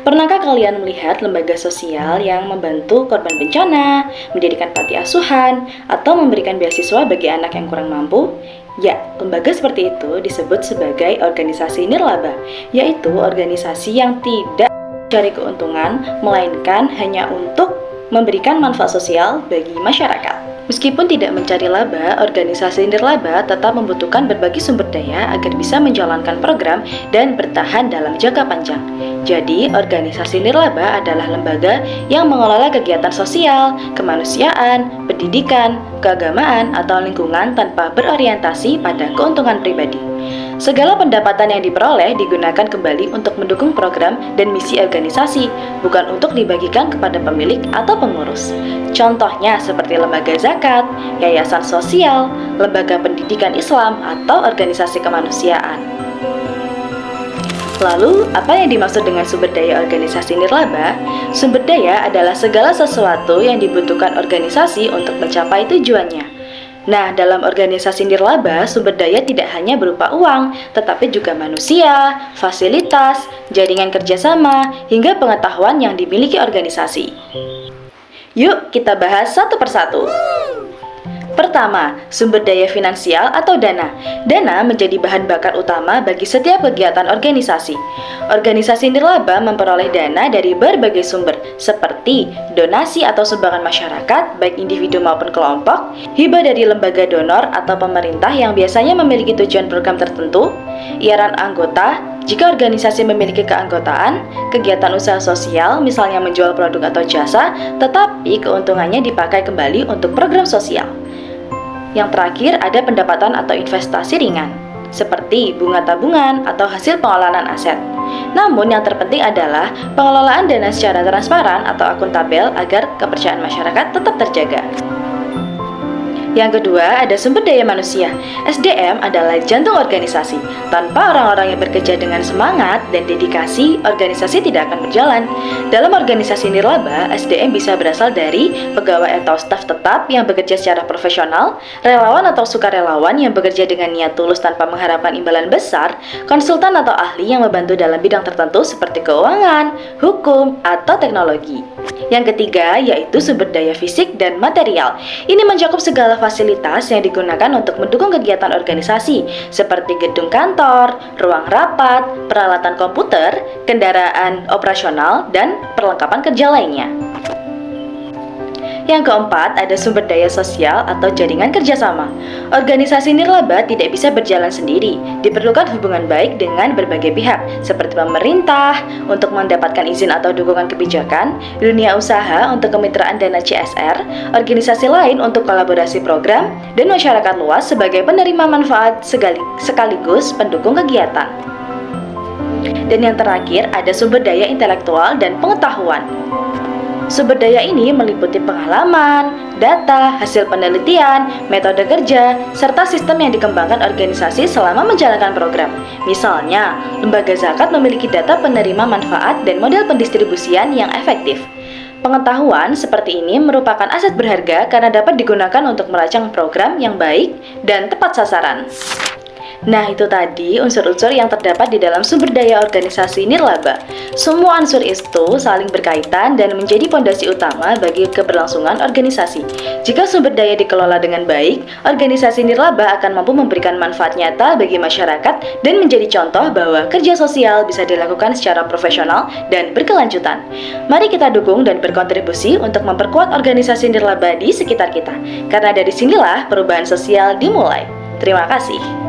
Pernahkah kalian melihat lembaga sosial yang membantu korban bencana, mendirikan panti asuhan, atau memberikan beasiswa bagi anak yang kurang mampu? Ya, lembaga seperti itu disebut sebagai organisasi nirlaba, yaitu organisasi yang tidak mencari keuntungan, melainkan hanya untuk memberikan manfaat sosial bagi masyarakat. Meskipun tidak mencari laba, organisasi nirlaba tetap membutuhkan berbagai sumber daya agar bisa menjalankan program dan bertahan dalam jangka panjang. Jadi, organisasi nirlaba adalah lembaga yang mengelola kegiatan sosial, kemanusiaan, pendidikan, keagamaan, atau lingkungan tanpa berorientasi pada keuntungan pribadi. Segala pendapatan yang diperoleh digunakan kembali untuk mendukung program dan misi organisasi, bukan untuk dibagikan kepada pemilik atau pengurus. Contohnya seperti lembaga zakat, yayasan sosial, lembaga pendidikan Islam, atau organisasi kemanusiaan. Lalu, apa yang dimaksud dengan sumber daya organisasi nirlaba? Sumber daya adalah segala sesuatu yang dibutuhkan organisasi untuk mencapai tujuannya. Nah, dalam organisasi nirlaba, sumber daya tidak hanya berupa uang, tetapi juga manusia, fasilitas, jaringan kerjasama, hingga pengetahuan yang dimiliki organisasi. Yuk, kita bahas satu persatu. Pertama, sumber daya finansial atau dana. Dana menjadi bahan bakar utama bagi setiap kegiatan organisasi. Organisasi nirlaba memperoleh dana dari berbagai sumber, seperti donasi atau sumbangan masyarakat, baik individu maupun kelompok, hibah dari lembaga donor atau pemerintah yang biasanya memiliki tujuan program tertentu, iuran anggota, jika organisasi memiliki keanggotaan, kegiatan usaha sosial, misalnya menjual produk atau jasa, tetapi keuntungannya dipakai kembali untuk program sosial. Yang terakhir, ada pendapatan atau investasi ringan, seperti bunga tabungan atau hasil pengelolaan aset. Namun yang terpenting adalah pengelolaan dana secara transparan atau akuntabel agar kepercayaan masyarakat tetap terjaga. Yang kedua, ada sumber daya manusia. SDM adalah jantung organisasi. Tanpa orang-orang yang bekerja dengan semangat dan dedikasi, organisasi tidak akan berjalan. Dalam organisasi nirlaba, SDM bisa berasal dari pegawai atau staf tetap yang bekerja secara profesional, relawan atau sukarelawan yang bekerja dengan niat tulus tanpa mengharapkan imbalan besar, konsultan atau ahli yang membantu dalam bidang tertentu seperti keuangan, hukum, atau teknologi. Yang ketiga, yaitu sumber daya fisik dan material. Ini mencakup segala fasilitas yang digunakan untuk mendukung kegiatan organisasi, seperti gedung kantor, ruang rapat, peralatan komputer, kendaraan operasional, dan perlengkapan kerja lainnya. Yang keempat, ada sumber daya sosial atau jaringan kerjasama. Organisasi nirlaba tidak bisa berjalan sendiri. Diperlukan hubungan baik dengan berbagai pihak, seperti pemerintah untuk mendapatkan izin atau dukungan kebijakan, dunia usaha untuk kemitraan dana CSR, organisasi lain untuk kolaborasi program, dan masyarakat luas sebagai penerima manfaat sekaligus pendukung kegiatan. Dan yang terakhir, ada sumber daya intelektual dan pengetahuan. Sumber daya ini meliputi pengalaman, data, hasil penelitian, metode kerja, serta sistem yang dikembangkan organisasi selama menjalankan program. Misalnya, lembaga zakat memiliki data penerima manfaat dan model pendistribusian yang efektif. Pengetahuan seperti ini merupakan aset berharga karena dapat digunakan untuk merancang program yang baik dan tepat sasaran. Nah, itu tadi unsur-unsur yang terdapat di dalam sumber daya organisasi nirlaba. Semua unsur itu saling berkaitan dan menjadi fondasi utama bagi keberlangsungan organisasi. Jika sumber daya dikelola dengan baik, organisasi nirlaba akan mampu memberikan manfaat nyata bagi masyarakat dan menjadi contoh bahwa kerja sosial bisa dilakukan secara profesional dan berkelanjutan. Mari kita dukung dan berkontribusi untuk memperkuat organisasi nirlaba di sekitar kita, karena dari sinilah perubahan sosial dimulai. Terima kasih.